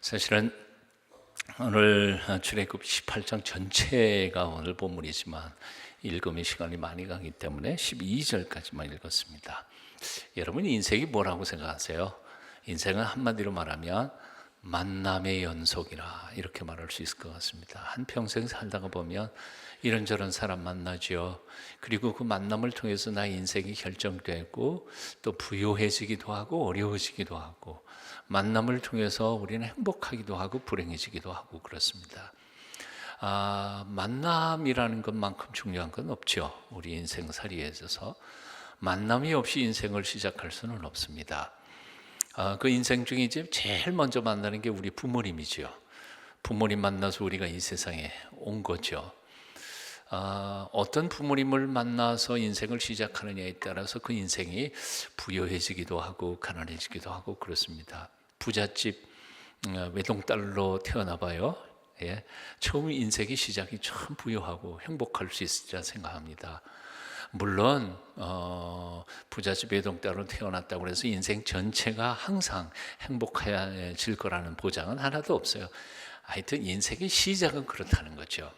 사실은 오늘 출애굽 18장 전체가 오늘 본문이지만 읽음의 시간이 많이 가기 때문에 12절까지만 읽었습니다. 여러분 인생이 뭐라고 생각하세요? 인생은 한마디로 말하면 만남의 연속이라 이렇게 말할 수 있을 것 같습니다. 한평생 살다가 보면 이런저런 사람 만나죠. 그리고 그 만남을 통해서 나의 인생이 결정되고 또 부요해지기도 하고 어려워지기도 하고, 만남을 통해서 우리는 행복하기도 하고 불행해지기도 하고 그렇습니다. 만남이라는 것만큼 중요한 건 없죠. 우리 인생살이에 있어서 만남이 없이 인생을 시작할 수는 없습니다. 그 인생 중에 이제 제일 먼저 만나는 게 우리 부모님이죠. 부모님 만나서 우리가 이 세상에 온 거죠. 어떤 부모님을 만나서 인생을 시작하느냐에 따라서 그 인생이 부유해지기도 하고 가난해지기도 하고 그렇습니다. 부잣집 외동딸로 태어나 봐요. 처음 인생의 시작이 참 부유하고 행복할 수 있으리라 생각합니다. 물론 부잣집 외동딸로 태어났다고 해서 인생 전체가 항상 행복해질 거라는 보장은 하나도 없어요. 하여튼 인생의 시작은 그렇다는 거죠.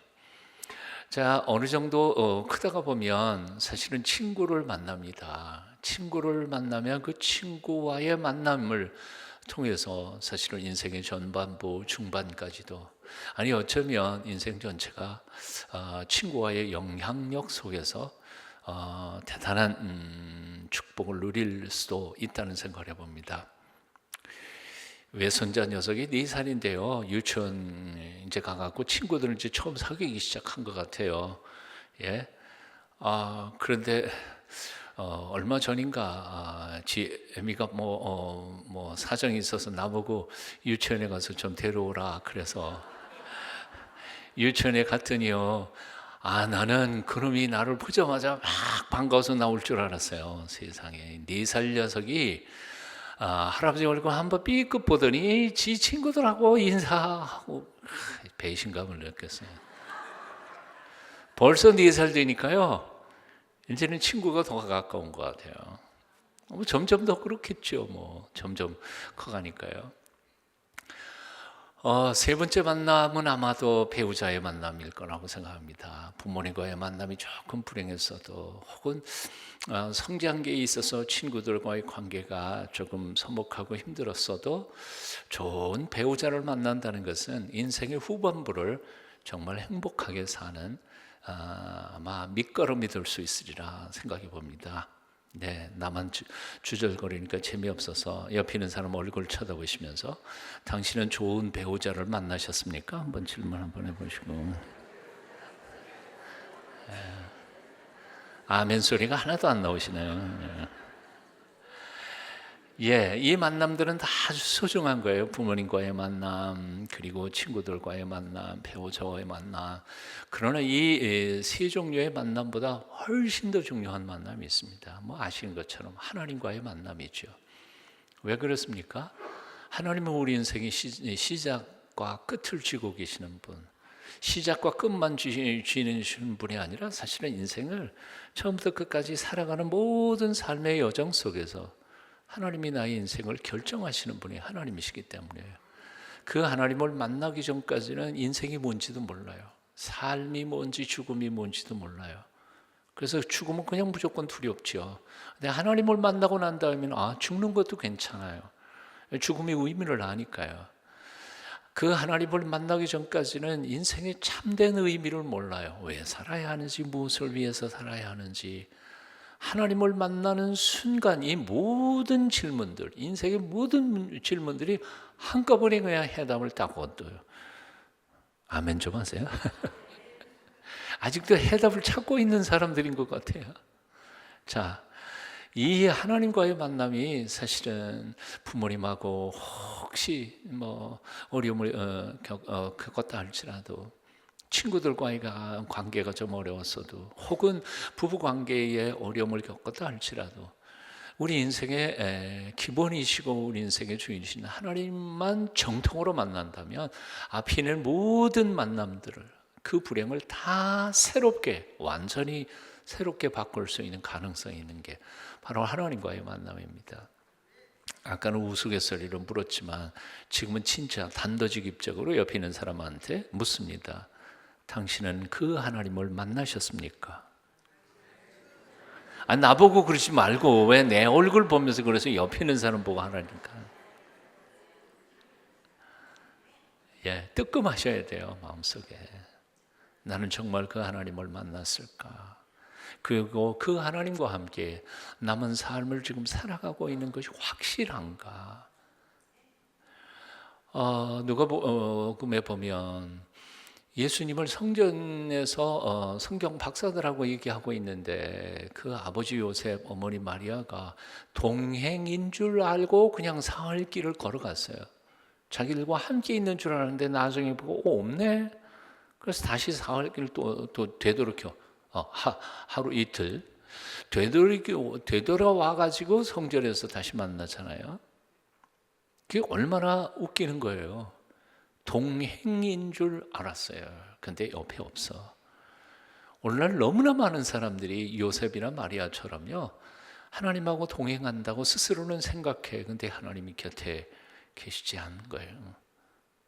자, 어느 정도 크다가 보면 사실은 친구를 만납니다. 친구를 만나면 그 친구와의 만남을 통해서 사실은 인생의 전반부, 중반까지도, 아니 어쩌면 인생 전체가 친구와의 영향력 속에서 대단한 축복을 누릴 수도 있다는 생각을 해봅니다. 외손자 녀석이 4살인데요. 유치원 이제 가갖고 친구들을 이제 처음 사귀기 시작한 것 같아요. 그런데 얼마 전인가 지 애미가 뭐 사정이 있어서 나보고 유치원에 가서 좀 데려오라 그래서 유치원에 갔더니요. 나는 그놈이 나를 보자마자 막 반가워서 나올 줄 알았어요. 세상에 4살 녀석이 할아버지 얼굴 한번 삐끗 보더니 지 친구들하고 인사하고 배신감을 느꼈어요. 벌써 4살 되니까요, 이제는 친구가 더 가까운 것 같아요. 점점 더 그렇겠죠. 점점 커가니까요. 세 번째 만남은 아마도 배우자의 만남일 거라고 생각합니다. 부모님과의 만남이 조금 불행했어도, 혹은 성장기에 있어서 친구들과의 관계가 조금 서먹하고 힘들었어도 좋은 배우자를 만난다는 것은 인생의 후반부를 정말 행복하게 사는 아마 밑거름이 될 수 있으리라 생각해 봅니다. 나만 주절거리니까 재미없어서 옆에 있는 사람 얼굴 쳐다보시면서 당신은 좋은 배우자를 만나셨습니까? 한번 질문 한번 해보시고. 아멘 소리가 하나도 안 나오시네요. 이 만남들은 다 아주 소중한 거예요. 부모님과의 만남, 그리고 친구들과의 만남, 배우자와의 만남. 그러나 이 세 종류의 만남보다 훨씬 더 중요한 만남이 있습니다. 아시는 것처럼 하나님과의 만남이죠. 왜 그렇습니까? 하나님은 우리 인생의 시작과 끝을 쥐고 계시는 분, 시작과 끝만 쥐는 분이 아니라 사실은 인생을 처음부터 끝까지 살아가는 모든 삶의 여정 속에서 하나님이 나의 인생을 결정하시는 분이 하나님이시기 때문에, 그 하나님을 만나기 전까지는 인생이 뭔지도 몰라요. 삶이 뭔지 죽음이 뭔지도 몰라요. 그래서 죽음은 그냥 무조건 두렵죠. 근데 하나님을 만나고 난 다음에는 죽는 것도 괜찮아요. 죽음의 의미를 아니까요. 그 하나님을 만나기 전까지는 인생의 참된 의미를 몰라요. 왜 살아야 하는지, 무엇을 위해서 살아야 하는지. 하나님을 만나는 순간 이 모든 질문들, 인생의 모든 질문들이 한꺼번에 그냥 해답을 딱 얻어요. 아멘 좀 하세요. 아직도 해답을 찾고 있는 사람들인 것 같아요. 자, 이 하나님과의 만남이 사실은 부모님하고 혹시 어려움을 겪었다 할지라도, 친구들과의 관계가 좀 어려웠어도, 혹은 부부 관계에 어려움을 겪었다 할지라도, 우리 인생의 기본이시고 우리 인생의 주인이신 하나님만 정통으로 만난다면 앞에 있는 모든 만남들을, 그 불행을 다 새롭게, 완전히 새롭게 바꿀 수 있는 가능성이 있는 게 바로 하나님과의 만남입니다. 아까는 우스갯소리로 물었지만 지금은 진짜 단도직입적으로 옆에 있는 사람한테 묻습니다. 당신은 그 하나님을 만나셨습니까? 나보고 그러지 말고 왜 내 얼굴 보면서 그래서 옆에 있는 사람 보고 하라니까. 뜨끔하셔야 돼요, 마음속에. 나는 정말 그 하나님을 만났을까? 그리고 그 하나님과 함께 남은 삶을 지금 살아가고 있는 것이 확실한가? 누가복음에 보면 예수님을 성전에서 성경 박사들하고 얘기하고 있는데 그 아버지 요셉, 어머니 마리아가 동행인 줄 알고 그냥 사흘 길을 걸어갔어요. 자기들과 함께 있는 줄 알았는데 나중에 보고 없네. 그래서 다시 사흘 길을 또 되돌이켜 하루 이틀 되돌아와 가지고 성전에서 다시 만나잖아요. 그게 얼마나 웃기는 거예요. 동행인 줄 알았어요. 근데 옆에 없어. 오늘날 너무나 많은 사람들이 요셉이나 마리아처럼요, 하나님하고 동행한다고 스스로는 생각해. 근데 하나님이 곁에 계시지 않은 거예요.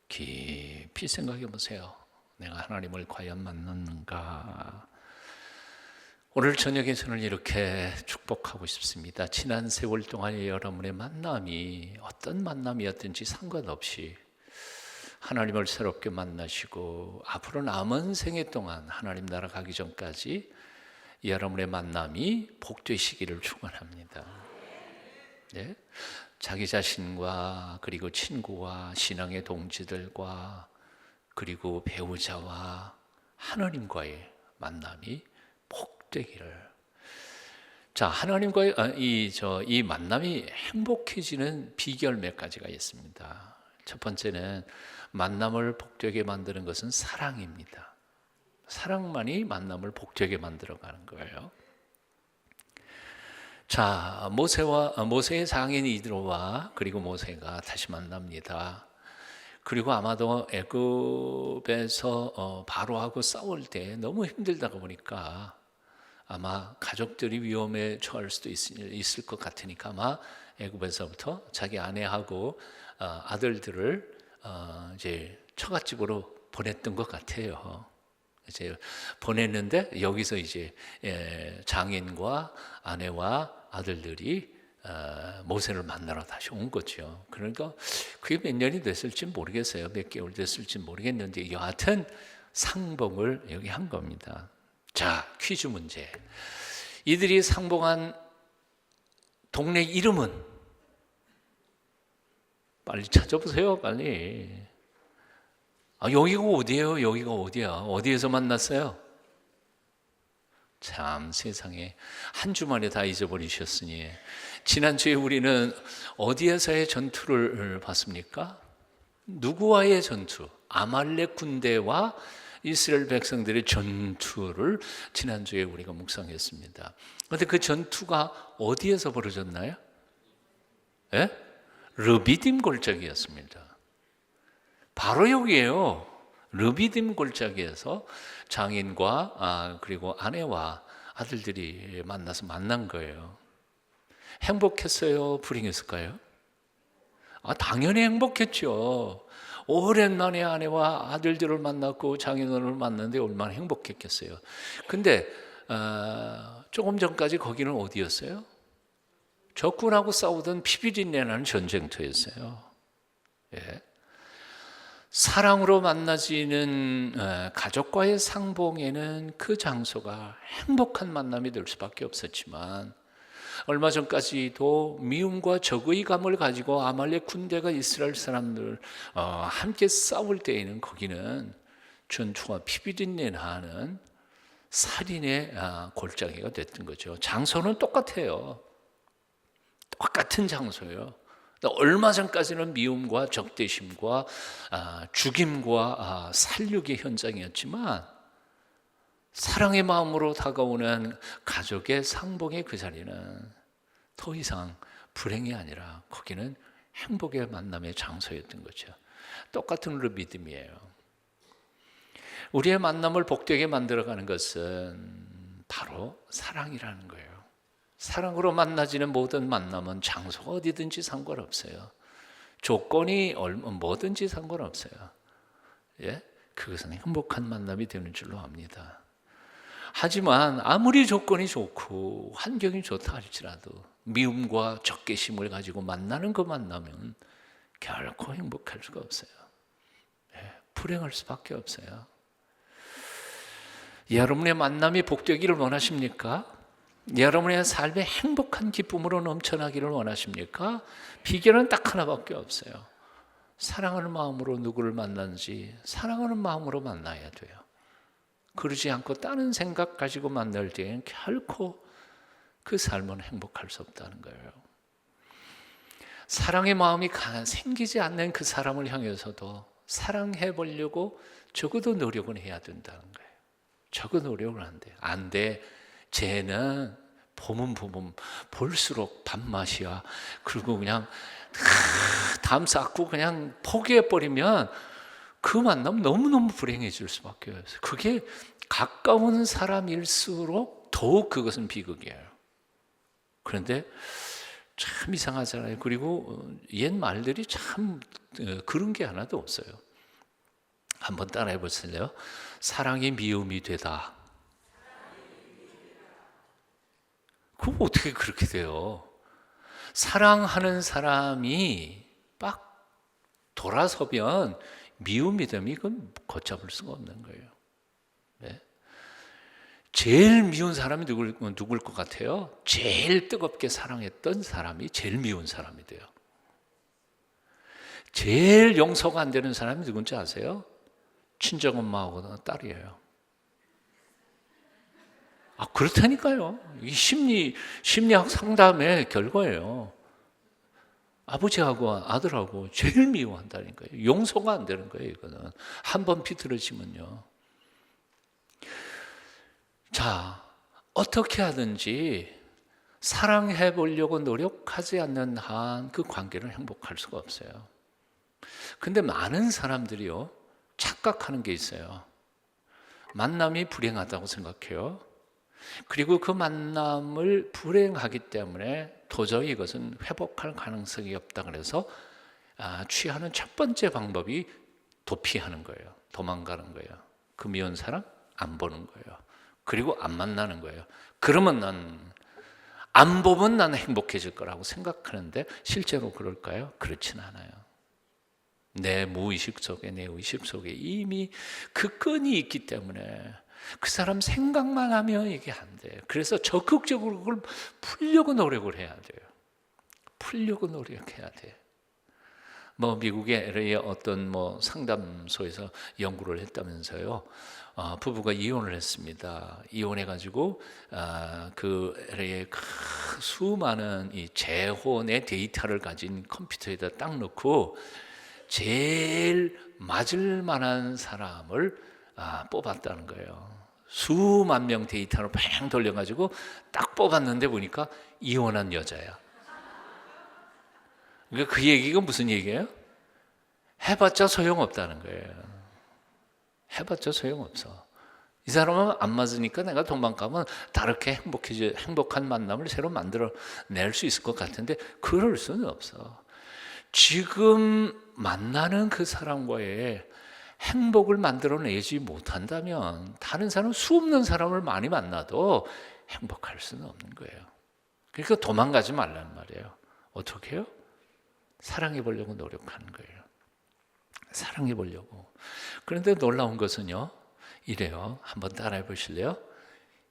깊이 생각해 보세요. 내가 하나님을 과연 만났는가? 오늘 저녁에 저는 이렇게 축복하고 싶습니다. 지난 세월 동안의 여러분의 만남이 어떤 만남이었든지 상관없이 하나님을 새롭게 만나시고 앞으로 남은 생애 동안 하나님 나라 가기 전까지 여러분의 만남이 복되시기를 축원합니다. 네? 자기 자신과 그리고 친구와 신앙의 동지들과 그리고 배우자와 하나님과의 만남이 복되기를. 자, 하나님과의 이 만남이 행복해지는 비결 몇 가지가 있습니다. 첫 번째는 만남을 복되게 만드는 것은 사랑입니다. 사랑만이 만남을 복되게 만들어가는 거예요. 자, 모세의 장인 이드로와 그리고 모세가 다시 만납니다. 그리고 아마도 애굽에서 바로하고 싸울 때 너무 힘들다가 보니까 아마 가족들이 위험에 처할 수도 있을 것 같으니까 아마 애굽에서부터 자기 아내하고 아들들을 이제 처갓집으로 보냈던 것 같아요. 이제 보냈는데 여기서 이제 장인과 아내와 아들들이 모세를 만나러 다시 온 거죠. 그러니까 그게 몇 년이 됐을지 모르겠어요. 몇 개월 됐을지 모르겠는데 여하튼 상봉을 여기 한 겁니다. 자, 퀴즈 문제. 이들이 상봉한 동네 이름은? 빨리 찾아보세요, 빨리. 여기가 어디예요? 여기가 어디야? 어디에서 만났어요? 참, 세상에 한 주만에 다 잊어버리셨으니. 지난주에 우리는 어디에서의 전투를 봤습니까? 누구와의 전투? 아말렉 군대와 이스라엘 백성들의 전투를 지난주에 우리가 묵상했습니다. 그런데 그 전투가 어디에서 벌어졌나요? 르비딤 골짜기였습니다. 바로 여기에요. 르비딤 골짜기에서 장인과 그리고 아내와 아들들이 만난 거예요. 행복했어요? 불행했을까요? 당연히 행복했죠. 오랜만에 아내와 아들들을 만났고 장인어른을 만났는데 얼마나 행복했겠어요. 근데 조금 전까지 거기는 어디였어요? 적군하고 싸우던 피비린내 나는 전쟁터였어요. 사랑으로 만나지는 가족과의 상봉에는 그 장소가 행복한 만남이 될 수밖에 없었지만 얼마 전까지도 미움과 적의감을 가지고 아말렉 군대가 이스라엘 사람들 함께 싸울 때에는 거기는 전투와 피비린내 나는 살인의 골짜기가 됐던 거죠. 장소는 똑같아요. 똑같은 장소예요. 얼마 전까지는 미움과 적대심과 죽임과 살육의 현장이었지만 사랑의 마음으로 다가오는 가족의 상봉의 그 자리는 더 이상 불행이 아니라 거기는 행복의 만남의 장소였던 거죠. 똑같은 르비딤이에요. 우리의 만남을 복되게 만들어가는 것은 바로 사랑이라는 거예요. 사랑으로 만나지는 모든 만남은 장소가 어디든지 상관없어요. 조건이 뭐든지 상관없어요. 예? 그것은 행복한 만남이 되는 줄로 압니다. 하지만 아무리 조건이 좋고 환경이 좋다 할지라도 미움과 적개심을 가지고 만나는 그 만나면 결코 행복할 수가 없어요. 예, 불행할 수밖에 없어요. 여러분의 만남이 복되기를 원하십니까? 여러분의 삶의 행복한 기쁨으로 넘쳐나기를 원하십니까? 비결은 딱 하나밖에 없어요. 사랑하는 마음으로 누구를 만나는지 사랑하는 마음으로 만나야 돼요. 그러지 않고 다른 생각 가지고 만날 때에는 결코 그 삶은 행복할 수 없다는 거예요. 사랑의 마음이 생기지 않는 그 사람을 향해서도 사랑해 보려고 적어도 노력은 해야 된다는 거예요. 적어도 노력을 한대. 안 돼. 쟤는 보면 볼수록 밥맛이야. 그리고 그냥 담 쌓고 그냥 포기해버리면 그 만남 너무너무 불행해질 수밖에 없어요. 그게 가까운 사람일수록 더욱 그것은 비극이에요. 그런데 참 이상하잖아요. 그리고 옛 말들이 참 그런 게 하나도 없어요. 한번 따라해 보실래요? 사랑이 미움이 되다. 그거 어떻게 그렇게 돼요? 사랑하는 사람이 막 돌아서면 미움이 되면 이건 걷잡을 수가 없는 거예요. 네? 제일 미운 사람이 누굴 것 같아요? 제일 뜨겁게 사랑했던 사람이 제일 미운 사람이 돼요. 제일 용서가 안 되는 사람이 누군지 아세요? 친정엄마하고 딸이에요. 그렇다니까요. 이 심리학 상담의 결과예요. 아버지하고 아들하고 제일 미워한다니까요. 용서가 안 되는 거예요, 이거는. 한번 비틀어지면요. 자, 어떻게 하든지 사랑해 보려고 노력하지 않는 한 그 관계는 행복할 수가 없어요. 근데 많은 사람들이요, 착각하는 게 있어요. 만남이 불행하다고 생각해요. 그리고 그 만남을 불행하기 때문에 도저히 이것은 회복할 가능성이 없다 그래서 취하는 첫 번째 방법이 도피하는 거예요. 도망가는 거예요. 그 미운 사람 안 보는 거예요. 그리고 안 만나는 거예요. 그러면 안 보면 난 행복해질 거라고 생각하는데 실제로 그럴까요? 그렇진 않아요. 내 무의식 속에, 내 의식 속에 이미 그 끈이 있기 때문에 그 사람 생각만 하면 이게 안 돼요. 그래서 적극적으로 그걸 풀려고 노력을 해야 돼요. 풀려고 노력해야 돼요. 미국의 LA의 어떤 상담소에서 연구를 했다면서요. 부부가 이혼을 했습니다. 이혼해가지고 그 LA의 수많은 이 재혼의 데이터를 가진 컴퓨터에다 딱 넣고 제일 맞을 만한 사람을 뽑았다는 거예요. 수만 명 데이터를 팽 돌려가지고 딱 뽑았는데 보니까 이혼한 여자야. 그러니까 그 얘기가 무슨 얘기예요? 해봤자 소용없다는 거예요. 해봤자 소용없어. 이 사람은 안 맞으니까 내가 도망가면 다르게 행복한 만남을 새로 만들어낼 수 있을 것 같은데 그럴 수는 없어. 지금 만나는 그 사람과의 행복을 만들어내지 못한다면 다른 사람, 수없는 사람을 많이 만나도 행복할 수는 없는 거예요. 그러니까 도망가지 말라는 말이에요. 어떻게 해요? 사랑해 보려고 노력하는 거예요. 사랑해 보려고. 그런데 놀라운 것은요, 이래요. 한번 따라해 보실래요?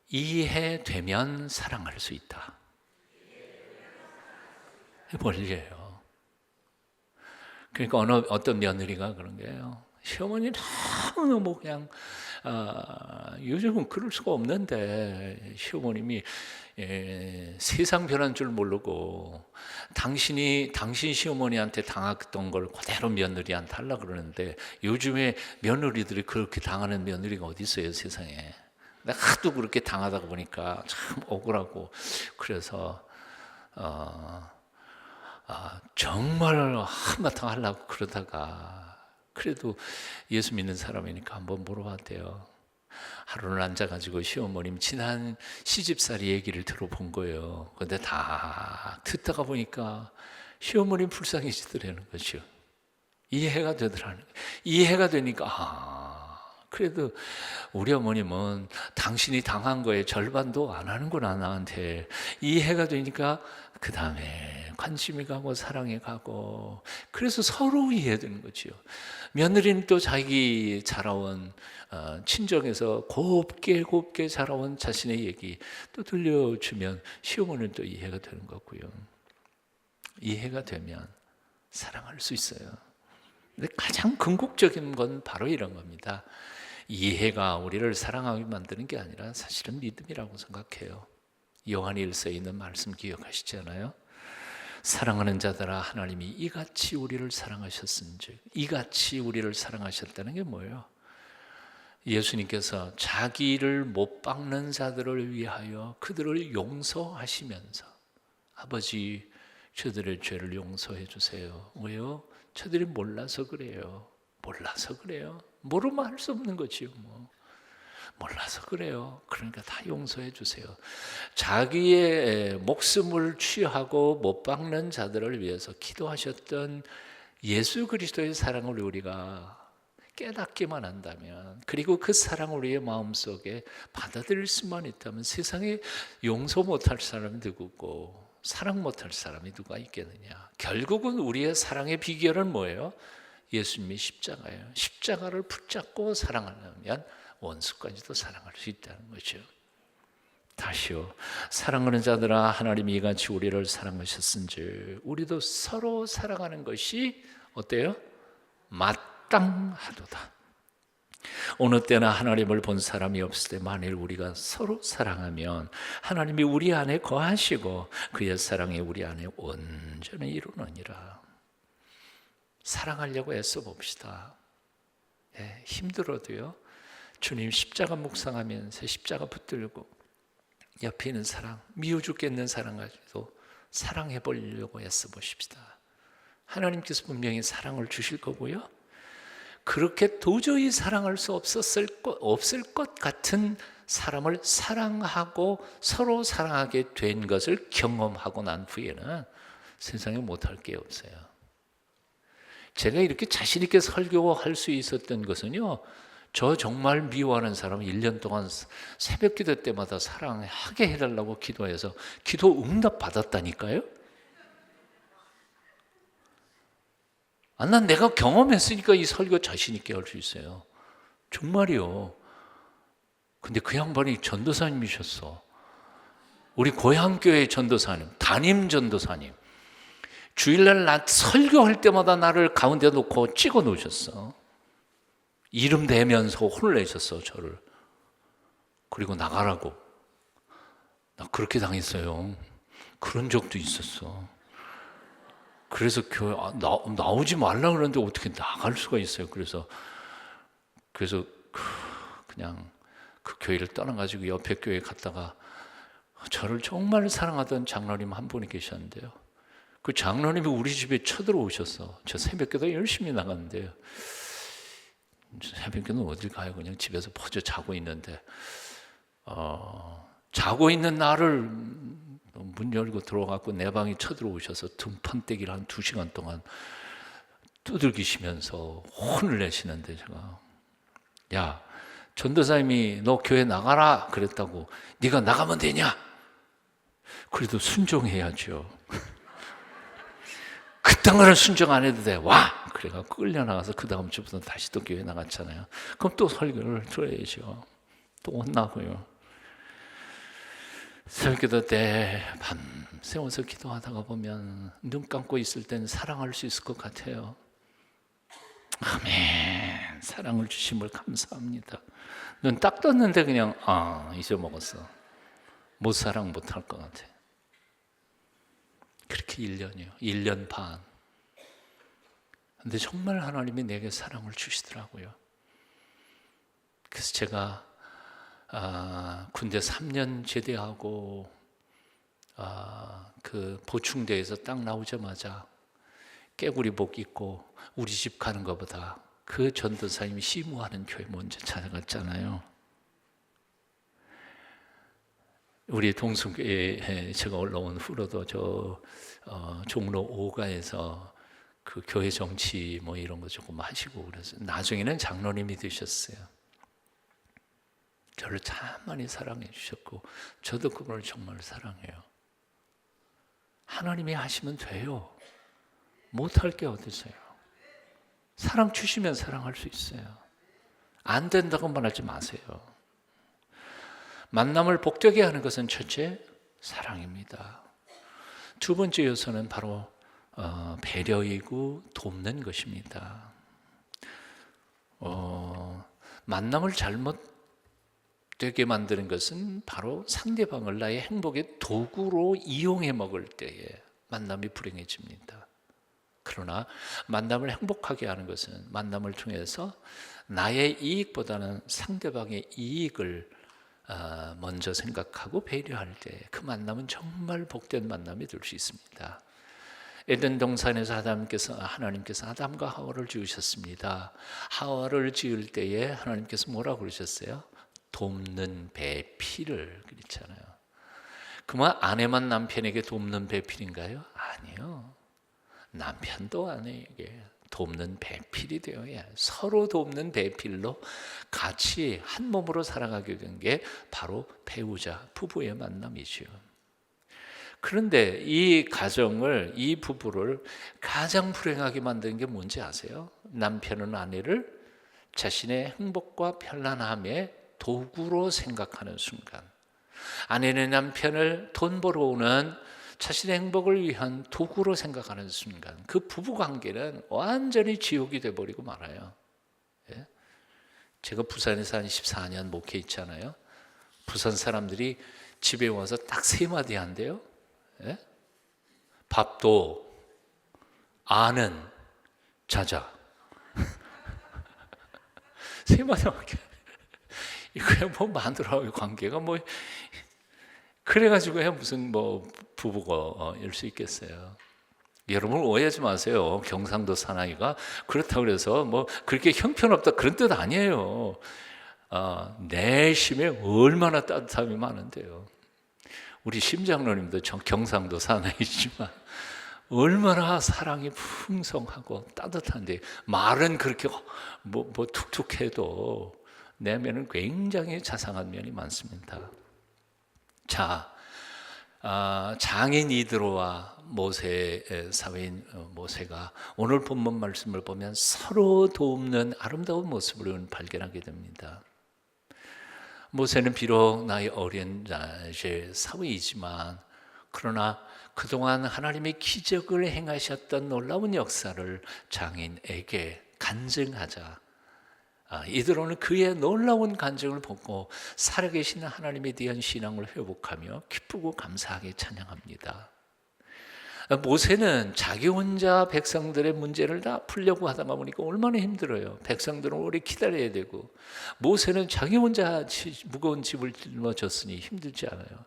이해되면 사랑할 수 있다. 원리예요. 그러니까 어떤 며느리가 그런 거예요. 시어머니 너무너무 그냥 요즘은 그럴 수가 없는데 시어머님이 세상 변한 줄 모르고 당신 시어머니한테 당했던 걸 그대로 며느리한테 하려고 그러는데 요즘에 며느리들이 그렇게 당하는 며느리가 어디 있어요, 세상에. 내가 하도 그렇게 당하다 보니까 참 억울하고 그래서 정말 한바탕 하려고 그러다가 그래도 예수 믿는 사람이니까 한번 물어봤대요. 하루는 앉아가지고 시어머님 지난 시집살이 얘기를 들어본 거예요. 근데 다 듣다가 보니까 시어머님 불쌍해지더라는 거죠. 이해가 되더라는 거예요. 이해가 되니까 그래도 우리 어머님은 당신이 당한 거에 절반도 안 하는구나 나한테. 이해가 되니까 그 다음에 관심이 가고 사랑이 가고, 그래서 서로 이해되는 거죠. 며느리는 또 자기 자라온 친정에서 곱게 자라온 자신의 얘기 또 들려주면 시어머니는 또 이해가 되는 거고요. 이해가 되면 사랑할 수 있어요. 근데 가장 궁극적인 건 바로 이런 겁니다. 이해가 우리를 사랑하게 만드는 게 아니라 사실은 믿음이라고 생각해요. 요한일서에 있는 말씀 기억하시잖아요. 사랑하는 자들아 하나님이 이같이 우리를 사랑하셨은즉, 이같이 우리를 사랑하셨다는 게 뭐예요? 예수님께서 자기를 못 박는 자들을 위하여 그들을 용서하시면서, 아버지 저들의 죄를 용서해 주세요. 왜요? 저들이 몰라서 그래요. 몰라서 그래요. 모르면 할 수 없는 거지요. 몰라서 그래요. 그러니까 다 용서해 주세요. 자기의 목숨을 취하고 못 박는 자들을 위해서 기도하셨던 예수 그리스도의 사랑을 우리가 깨닫기만 한다면, 그리고 그 사랑을 우리의 마음속에 받아들일 수만 있다면 세상에 용서 못할 사람이 누구고 사랑 못할 사람이 누가 있겠느냐. 결국은 우리의 사랑의 비결은 뭐예요? 예수님의 십자가예요. 십자가를 붙잡고 사랑하면 원수까지도 사랑할 수 있다는 거죠. 다시요, 사랑하는 자들아 하나님이 이같이 우리를 사랑하셨은즉 우리도 서로 사랑하는 것이 어때요? 마땅하도다. 어느 때나 하나님을 본 사람이 없을 때 만일 우리가 서로 사랑하면 하나님이 우리 안에 거하시고 그의 사랑이 우리 안에 온전히 이루느니라. 사랑하려고 애써 봅시다. 힘들어도요, 주님 십자가 묵상하면서 십자가 붙들고 옆에 있는 사랑, 미워 죽겠는 사랑 가지고 사랑해 보려고 애써 보십시다. 하나님께서 분명히 사랑을 주실 거고요, 그렇게 도저히 사랑할 수 없을 것 같은 사람을 사랑하고 서로 사랑하게 된 것을 경험하고 난 후에는 세상에 못할 게 없어요. 제가 이렇게 자신 있게 설교할 수 있었던 것은요, 저 정말 미워하는 사람 1년 동안 새벽 기도 때마다 사랑하게 해달라고 기도해서 기도 응답 받았다니까요. 난 내가 경험했으니까 이 설교 자신 있게 할 수 있어요. 정말이요. 근데 그 양반이 전도사님이셨어. 우리 고향교회 전도사님, 담임 전도사님. 주일날 나 설교할 때마다 나를 가운데 놓고 찍어 놓으셨어. 이름 대면서 혼을 내셨어, 저를. 그리고 나가라고. 나 그렇게 당했어요. 그런 적도 있었어. 그래서 교회 나오지 말라 그러는데 어떻게 나갈 수가 있어요. 그래서 그냥 그 교회를 떠나가지고 옆에 교회에 갔다가 저를 정말 사랑하던 장로님 한 분이 계셨는데요. 그 장로님이 우리 집에 쳐들어오셨어. 저 새벽기도 열심히 나갔는데요. 새벽기는 어딜 가요? 그냥 집에서 퍼져 자고 있는데 자고 있는 나를 문 열고 들어가고 내 방에 쳐들어오셔서 등판대기를 한 2시간 동안 두들기시면서 혼을 내시는데, 제가 야, 전도사님이 너 교회 나가라 그랬다고 네가 나가면 되냐? 그래도 순종해야죠. 그딴 순종 안 해도 돼. 와! 그래가 끌려나가서 그 다음 주부터 다시 또 교회 나갔잖아요. 그럼 또 설교를 들어야죠. 또 혼나고요. 설교도 때 밤새워서 기도하다가 보면 눈 감고 있을 때는 사랑할 수 있을 것 같아요. 아멘. 사랑을 주심을 감사합니다. 눈 딱 떴는데 그냥 잊어먹었어. 못 사랑 못할 것 같아. 그렇게 1년이요. 1년 반. 근데 정말 하나님이 내게 사랑을 주시더라고요. 그래서 제가 군대 3년 제대하고 그 보충대에서 딱 나오자마자 깨구리복 입고 우리 집 가는 것보다 그 전도사님이 시무하는 교회 먼저 찾아갔잖아요. 우리 동성교회 제가 올라온 후로도 종로 5가에서 그 교회 정치 뭐 이런 거 조금 하시고 그래서 나중에는 장로님이 되셨어요. 저를 참 많이 사랑해 주셨고 저도 그걸 정말 사랑해요. 하나님이 하시면 돼요. 못할 게 어디 있어요. 사랑 주시면 사랑할 수 있어요. 안 된다고 말하지 마세요. 만남을 복되게 하는 것은 첫째, 사랑입니다. 두 번째 요소는 바로 배려이고 돕는 것입니다. 만남을 잘못되게 만드는 것은 바로 상대방을 나의 행복의 도구로 이용해 먹을 때에 만남이 불행해집니다. 그러나 만남을 행복하게 하는 것은 만남을 통해서 나의 이익보다는 상대방의 이익을 먼저 생각하고 배려할 때 그 만남은 정말 복된 만남이 될 수 있습니다. 에덴 동산에서 하나님께서 아담과 하와를 지으셨습니다. 하와를 지을 때에 하나님께서 뭐라고 그러셨어요? 돕는 배필을 그랬잖아요. 그만 아내만 남편에게 돕는 배필인가요? 아니요. 남편도 아내에게 돕는 배필이 되어야 서로 돕는 배필로 같이 한 몸으로 살아가게 된 게 바로 배우자, 부부의 만남이죠. 그런데 이 가정을, 이 부부를 가장 불행하게 만드는 게 뭔지 아세요? 남편은 아내를 자신의 행복과 편안함의 도구로 생각하는 순간, 아내는 남편을 돈 벌어오는 자신의 행복을 위한 도구로 생각하는 순간 그 부부관계는 완전히 지옥이 돼버리고 말아요. 예? 제가 부산에서 한 14년 목회했잖아요. 부산 사람들이 집에 와서 딱 3마디 한대요. 예? 밥도 아는 자자. 3마디밖에 이거야 뭐 마누라의 관계가 뭐 그래가지고 무슨 뭐 부부가 일 수 있겠어요. 여러분 오해하지 마세요. 경상도 사나이가 그렇다고 그래서 뭐 그렇게 형편없다 그런 뜻 아니에요. 내심에 얼마나 따뜻함이 많은데요. 우리 심장로님도 경상도 사나이지만 얼마나 사랑이 풍성하고 따뜻한데 말은 그렇게 뭐 툭툭해도 내면은 굉장히 자상한 면이 많습니다. 자, 장인 이드로와 모세의 사회인 모세가 오늘 본문 말씀을 보면 서로 돕는 아름다운 모습을 발견하게 됩니다. 모세는 비록 나이 어린 사위이지만 그러나 그동안 하나님의 기적을 행하셨던 놀라운 역사를 장인에게 간증하자 이드로는 그의 놀라운 간증을 보고 살아계신 하나님에 대한 신앙을 회복하며 기쁘고 감사하게 찬양합니다. 모세는 자기 혼자 백성들의 문제를 다 풀려고 하다가 보니까 얼마나 힘들어요. 백성들은 오래 기다려야 되고 모세는 자기 혼자 무거운 집을 짊어졌으니 힘들지 않아요.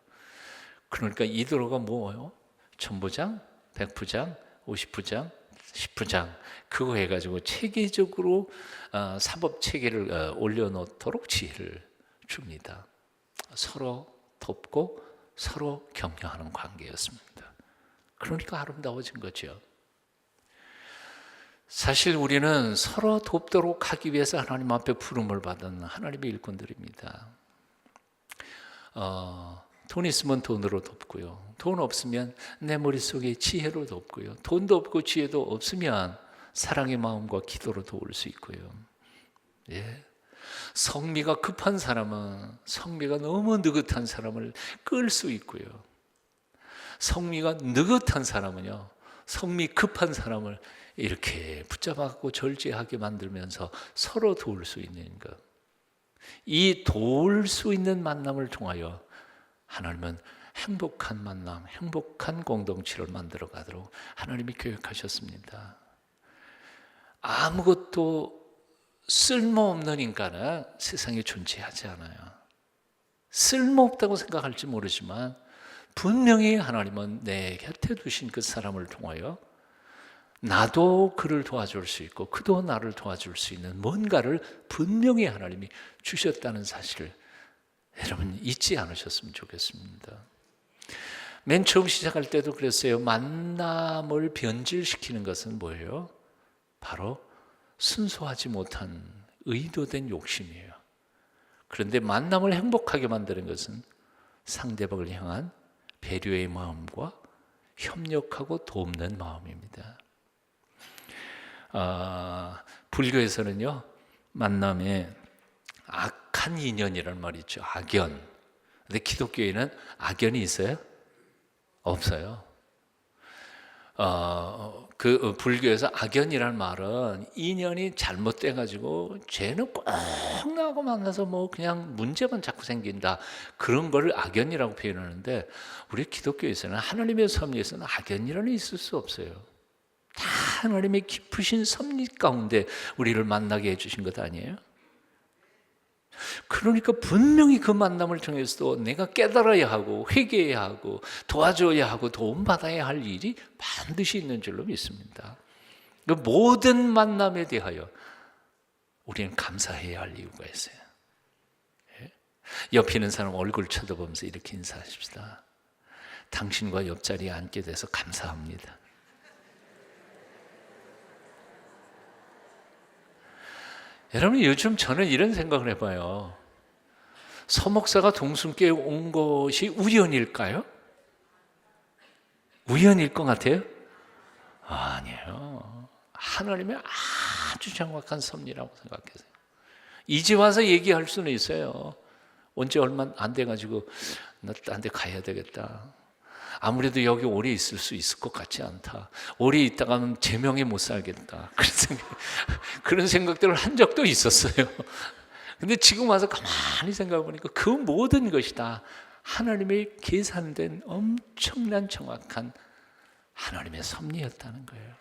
그러니까 이드로가 뭐예요? 천부장, 백부장, 50부장, 10부장 그거 해가지고 체계적으로 사법 체계를 올려놓도록 지혜를 줍니다. 서로 돕고 서로 격려하는 관계였습니다. 그러니까 아름다워진 거죠. 사실 우리는 서로 돕도록 하기 위해서 하나님 앞에 부름을 받은 하나님의 일꾼들입니다. 돈 있으면 돈으로 돕고요. 돈 없으면 내 머릿속에 지혜로 돕고요. 돈도 없고 지혜도 없으면 사랑의 마음과 기도로 도울 수 있고요. 예. 성미가 급한 사람은 성미가 너무 느긋한 사람을 끌 수 있고요. 성미가 느긋한 사람은요, 성미 급한 사람을 이렇게 붙잡아갖고 절제하게 만들면서 서로 도울 수 있는 것. 이 도울 수 있는 만남을 통하여 하나님은 행복한 만남, 행복한 공동체를 만들어 가도록 하나님이 계획하셨습니다. 아무것도 쓸모없는 인간은 세상에 존재하지 않아요. 쓸모없다고 생각할지 모르지만 분명히 하나님은 내 곁에 두신 그 사람을 통하여 나도 그를 도와줄 수 있고 그도 나를 도와줄 수 있는 뭔가를 분명히 하나님이 주셨다는 사실을 여러분 잊지 않으셨으면 좋겠습니다. 맨 처음 시작할 때도 그랬어요. 만남을 변질시키는 것은 뭐예요? 바로 순수하지 못한 의도된 욕심이에요. 그런데 만남을 행복하게 만드는 것은 상대방을 향한 배려의 마음과 협력하고 돕는 마음입니다. 불교에서는요, 만남에 악한 인연이라는 말이 있죠. 악연. 근데 기독교에는 악연이 있어요? 없어요. 불교에서 악연이라는 말은 인연이 잘못돼가지고 죄는 꼭 나하고 만나서 뭐 그냥 문제만 자꾸 생긴다, 그런 거를 악연이라고 표현하는데, 우리 기독교에서는 하나님의 섭리에서는 악연이라는 있을 수 없어요. 다 하나님의 깊으신 섭리 가운데 우리를 만나게 해주신 것 아니에요? 그러니까 분명히 그 만남을 통해서도 내가 깨달아야 하고 회개해야 하고 도와줘야 하고 도움받아야 할 일이 반드시 있는 줄로 믿습니다. 그 모든 만남에 대하여 우리는 감사해야 할 이유가 있어요. 옆에 있는 사람 얼굴 쳐다보면서 이렇게 인사하십시다. 당신과 옆자리에 앉게 돼서 감사합니다. 여러분, 요즘 저는 이런 생각을 해봐요. 서목사가 동순교에 온 것이 우연일까요? 우연일 것 같아요? 아니에요. 하나님의 아주 정확한 섭리라고 생각해요. 이제 와서 얘기할 수는 있어요. 언제 얼마 안 돼가지고 나 딴 데 가야 되겠다. 아무래도 여기 오래 있을 수 있을 것 같지 않다. 오래 있다가는 제명에 못 살겠다. 그런 생각들을 한 적도 있었어요. 근데 지금 와서 가만히 생각해 보니까 그 모든 것이 다 하나님의 계산된 엄청난 정확한 하나님의 섭리였다는 거예요.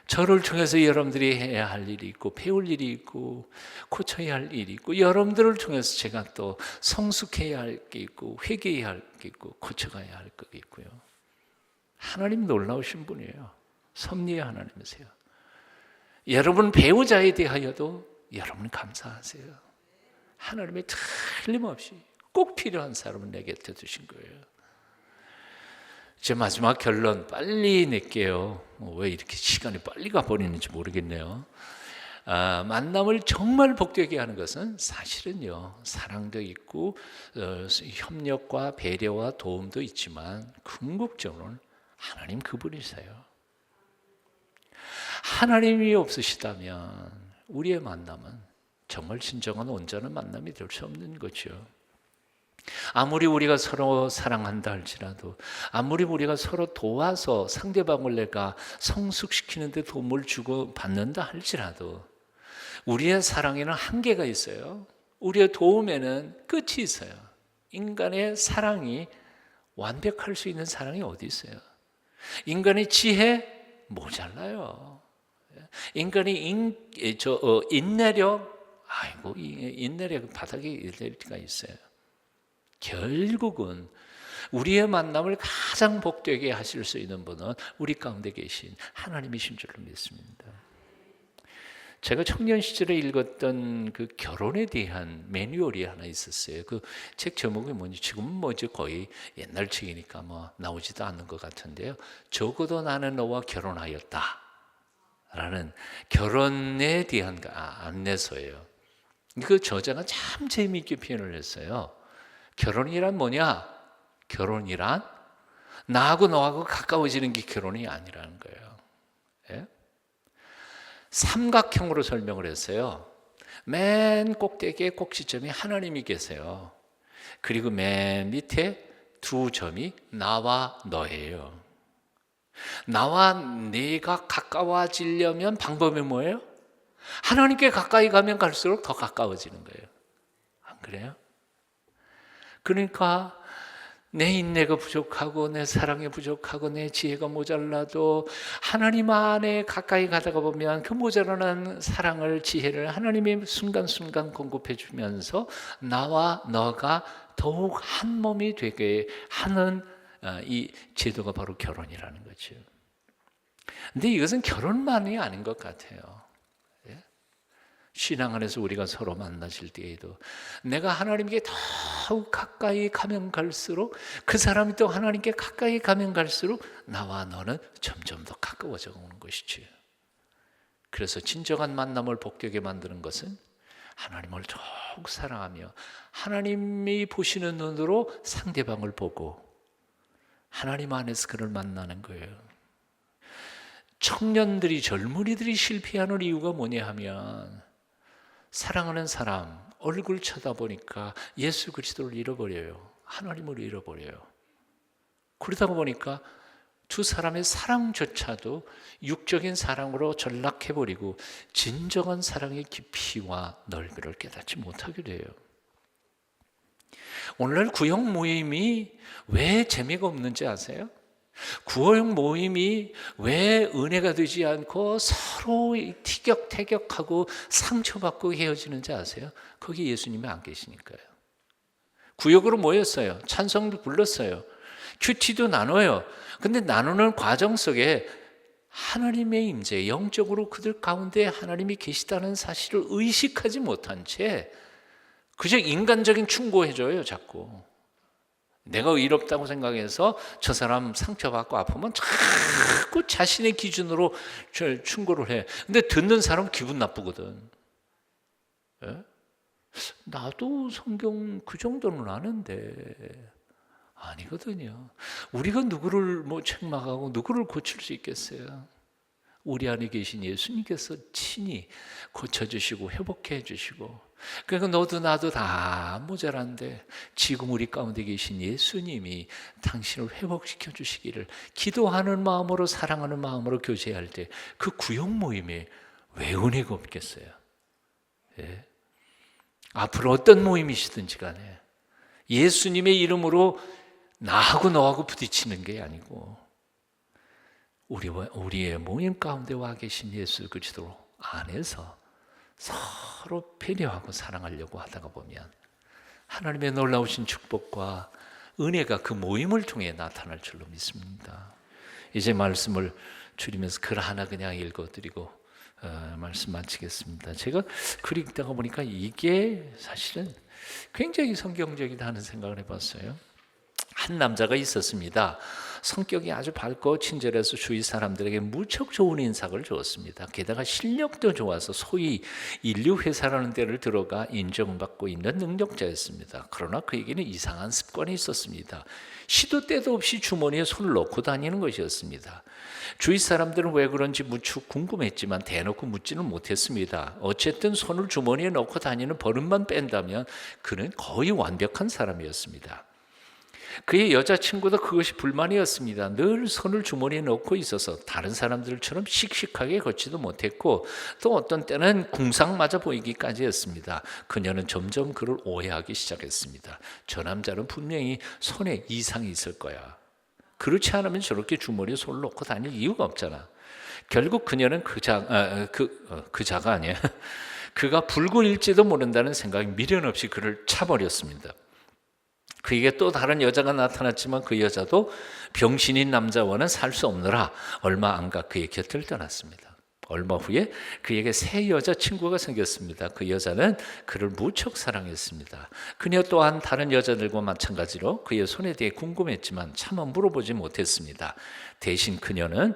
저를 통해서 여러분들이 해야 할 일이 있고 배울 일이 있고 고쳐야 할 일이 있고, 여러분들을 통해서 제가 또 성숙해야 할 게 있고 회개해야 할 게 있고 고쳐가야 할 게 있고요. 하나님 놀라우신 분이에요. 섭리의 하나님이세요. 여러분 배우자에 대하여도 여러분 감사하세요. 하나님이 틀림없이 꼭 필요한 사람을 내 곁에 두신 거예요. 제 마지막 결론 빨리 낼게요. 왜 이렇게 시간이 빨리 가버리는지 모르겠네요. 만남을 정말 복되게 하는 것은 사실은요, 사랑도 있고 협력과 배려와 도움도 있지만 궁극적으로는 하나님 그분이세요. 하나님이 없으시다면 우리의 만남은 정말 진정한 온전한 만남이 될 수 없는 거죠. 아무리 우리가 서로 사랑한다 할지라도, 아무리 우리가 서로 도와서 상대방을 내가 성숙시키는 데 도움을 주고 받는다 할지라도 우리의 사랑에는 한계가 있어요. 우리의 도움에는 끝이 있어요. 인간의 사랑이 완벽할 수 있는 사랑이 어디 있어요? 인간의 지혜 모자라요. 인간의 인내력, 아이고, 인내력 바닥에 이르가 있어요. 결국은 우리의 만남을 가장 복되게 하실 수 있는 분은 우리 가운데 계신 하나님이신 줄로 믿습니다. 제가 청년 시절에 읽었던 그 결혼에 대한 매뉴얼이 하나 있었어요. 그 책 제목이 뭔지 지금은 뭐 이제 거의 옛날 책이니까 뭐 나오지도 않는 것 같은데요. 적어도 나는 너와 결혼하였다 라는 결혼에 대한 안내서예요. 그 저자가 참 재미있게 표현을 했어요. 결혼이란 뭐냐? 결혼이란 나하고 너하고 가까워지는 게 결혼이 아니라는 거예요. 예? 삼각형으로 설명을 했어요. 맨 꼭대기에 꼭지점이 하나님이 계세요. 그리고 맨 밑에 두 점이 나와 너예요. 나와 내가 가까워지려면 방법이 뭐예요? 하나님께 가까이 가면 갈수록 더 가까워지는 거예요. 안 그래요? 그러니까 내 인내가 부족하고 내 사랑이 부족하고 내 지혜가 모자라도 하나님 안에 가까이 가다가 보면 그 모자라는 사랑을, 지혜를 하나님이 순간순간 공급해 주면서 나와 너가 더욱 한 몸이 되게 하는 이 제도가 바로 결혼이라는 거죠. 근데 이것은 결혼만이 아닌 것 같아요. 신앙 안에서 우리가 서로 만나실 때에도 내가 하나님께 더욱 가까이 가면 갈수록 그 사람이 또 하나님께 가까이 가면 갈수록 나와 너는 점점 더 가까워져 오는 것이지. 그래서 진정한 만남을 복되게 만드는 것은 하나님을 더욱 사랑하며 하나님이 보시는 눈으로 상대방을 보고 하나님 안에서 그를 만나는 거예요. 청년들이, 젊은이들이 실패하는 이유가 뭐냐 하면 사랑하는 사람 얼굴 쳐다보니까 예수 그리스도를 잃어버려요. 하나님을 잃어버려요. 그러다 보니까 두 사람의 사랑조차도 육적인 사랑으로 전락해버리고 진정한 사랑의 깊이와 넓이를 깨닫지 못하게 돼요. 오늘날 구역 모임이 왜 재미가 없는지 아세요? 구역 모임이 왜 은혜가 되지 않고 서로 티격태격하고 상처받고 헤어지는지 아세요? 거기 예수님이 안 계시니까요. 구역으로 모였어요. 찬송도 불렀어요. 큐티도 나눠요. 근데 나누는 과정 속에 하나님의 임재, 영적으로 그들 가운데 하나님이 계시다는 사실을 의식하지 못한 채 그저 인간적인 충고해줘요, 자꾸. 내가 의롭다고 생각해서 저 사람 상처받고 아프면 자꾸 자신의 기준으로 충고를 해. 근데 듣는 사람은 기분 나쁘거든. 예? 나도 성경 그 정도는 아는데. 아니거든요. 우리가 누구를 책망하고 누구를 고칠 수 있겠어요? 우리 안에 계신 예수님께서 친히 고쳐주시고 회복해 주시고, 그러니까 너도 나도 다 모자란데 지금 우리 가운데 계신 예수님이 당신을 회복시켜 주시기를 기도하는 마음으로, 사랑하는 마음으로 교제할 때 그 구역 모임에 왜 은혜가 없겠어요? 예? 앞으로 어떤 모임이시든지 간에 예수님의 이름으로 나하고 너하고 부딪히는 게 아니고 우리의 모임 가운데 와 계신 예수 그리스도 안에서 서로 배려하고 사랑하려고 하다가 보면 하나님의 놀라우신 축복과 은혜가 그 모임을 통해 나타날 줄로 믿습니다. 이제 말씀을 줄이면서 글 하나 그냥 읽어드리고 말씀 마치겠습니다. 제가 글 읽다가 보니까 이게 사실은 굉장히 성경적이다 하는 생각을 해봤어요. 한 남자가 있었습니다. 성격이 아주 밝고 친절해서 주위 사람들에게 무척 좋은 인상을 주었습니다. 게다가 실력도 좋아서 소위 인류회사라는 데를 들어가 인정받고 있는 능력자였습니다. 그러나 그에게는 이상한 습관이 있었습니다. 시도 때도 없이 주머니에 손을 넣고 다니는 것이었습니다. 주위 사람들은 왜 그런지 무척 궁금했지만 대놓고 묻지는 못했습니다. 어쨌든 손을 주머니에 넣고 다니는 버릇만 뺀다면 그는 거의 완벽한 사람이었습니다. 그의 여자친구도 그것이 불만이었습니다. 늘 손을 주머니에 넣고 있어서 다른 사람들처럼 씩씩하게 걷지도 못했고 또 어떤 때는 궁상맞아 보이기까지 했습니다. 그녀는 점점 그를 오해하기 시작했습니다. 저 남자는 분명히 손에 이상이 있을 거야. 그렇지 않으면 저렇게 주머니에 손을 넣고 다닐 이유가 없잖아. 결국 그녀는 그자가 아니야. 그가 불구일지도 모른다는 생각이 미련 없이 그를 차버렸습니다. 그에게 또 다른 여자가 나타났지만 그 여자도 병신인 남자와는 살 수 없느라 얼마 안 가 그의 곁을 떠났습니다. 얼마 후에 그에게 새 여자친구가 생겼습니다. 그 여자는 그를 무척 사랑했습니다. 그녀 또한 다른 여자들과 마찬가지로 그의 손에 대해 궁금했지만 차마 물어보지 못했습니다. 대신 그녀는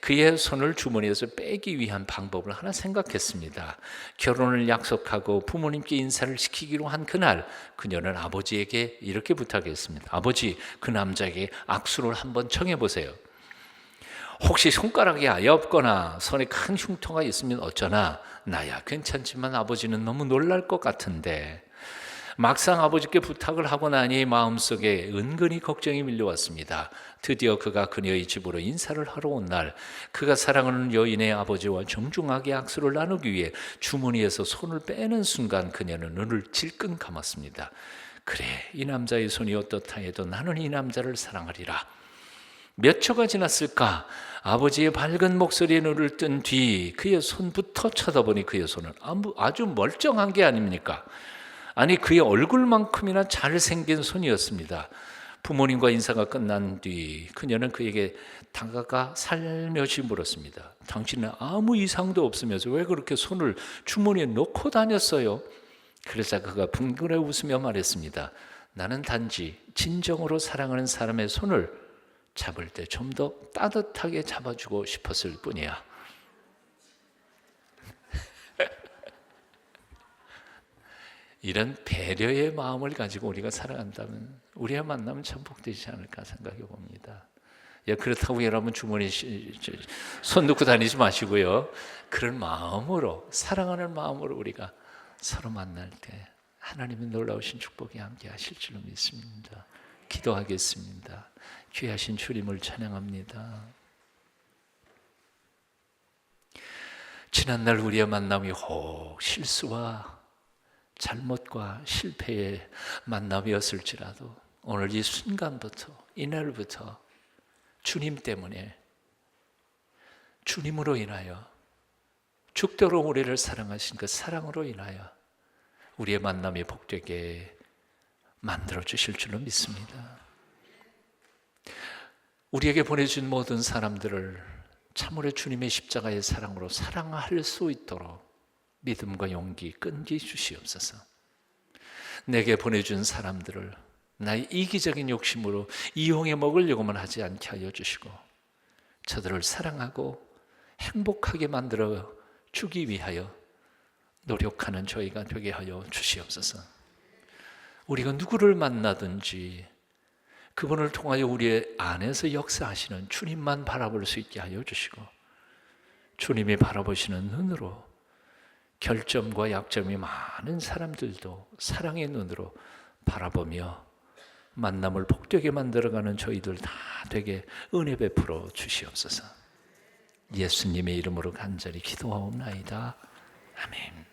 그의 손을 주머니에서 빼기 위한 방법을 하나 생각했습니다. 결혼을 약속하고 부모님께 인사를 시키기로 한 그날 그녀는 아버지에게 이렇게 부탁했습니다. 아버지, 그 남자에게 악수를 한번 청해보세요. 혹시 손가락이 아예 없거나 손에 큰 흉터가 있으면 어쩌나, 나야 괜찮지만 아버지는 너무 놀랄 것 같은데. 막상 아버지께 부탁을 하고 나니 마음속에 은근히 걱정이 밀려왔습니다. 드디어 그가 그녀의 집으로 인사를 하러 온 날, 그가 사랑하는 여인의 아버지와 정중하게 악수를 나누기 위해 주머니에서 손을 빼는 순간 그녀는 눈을 질끈 감았습니다. 그래, 이 남자의 손이 어떻다 해도 나는 이 남자를 사랑하리라. 몇 초가 지났을까? 아버지의 밝은 목소리에 눈을 뜬 뒤 그의 손부터 쳐다보니 그의 손은 아주 멀쩡한 게 아닙니까? 아니, 그의 얼굴만큼이나 잘생긴 손이었습니다. 부모님과 인사가 끝난 뒤 그녀는 그에게 다가가 살며시 물었습니다. 당신은 아무 이상도 없으면서 왜 그렇게 손을 주머니에 넣고 다녔어요? 그러자 그가 붕그레 웃으며 말했습니다. 나는 단지 진정으로 사랑하는 사람의 손을 잡을 때 좀 더 따뜻하게 잡아주고 싶었을 뿐이야. 이런 배려의 마음을 가지고 우리가 살아간다면 우리의 만남은 참 복되지 않을까 생각해 봅니다. 그렇다고 여러분 주머니 손 넣고 다니지 마시고요. 그런 마음으로, 사랑하는 마음으로 우리가 서로 만날 때 하나님의 놀라우신 축복이 함께 하실 줄로 믿습니다. 기도하겠습니다. 귀하신 주님을 찬양합니다. 지난날 우리의 만남이 혹 실수와 잘못과 실패의 만남이었을지라도 오늘 이 순간부터, 이날부터 주님 때문에, 주님으로 인하여, 죽도록 우리를 사랑하신 그 사랑으로 인하여 우리의 만남이 복되게 만들어 주실 줄로 믿습니다. 우리에게 보내준 모든 사람들을 참으로 주님의 십자가의 사랑으로 사랑할 수 있도록 믿음과 용기, 끈기 주시옵소서. 내게 보내준 사람들을 나의 이기적인 욕심으로 이용해 먹으려고만 하지 않게 하여 주시고 저들을 사랑하고 행복하게 만들어 주기 위하여 노력하는 저희가 되게 하여 주시옵소서. 우리가 누구를 만나든지 그분을 통하여 우리 안에서 역사하시는 주님만 바라볼 수 있게 하여 주시고 주님이 바라보시는 눈으로 결점과 약점이 많은 사람들도 사랑의 눈으로 바라보며 만남을 복되게 만들어가는 저희들 다 되게 은혜 베풀어 주시옵소서. 예수님의 이름으로 간절히 기도하옵나이다. 아멘.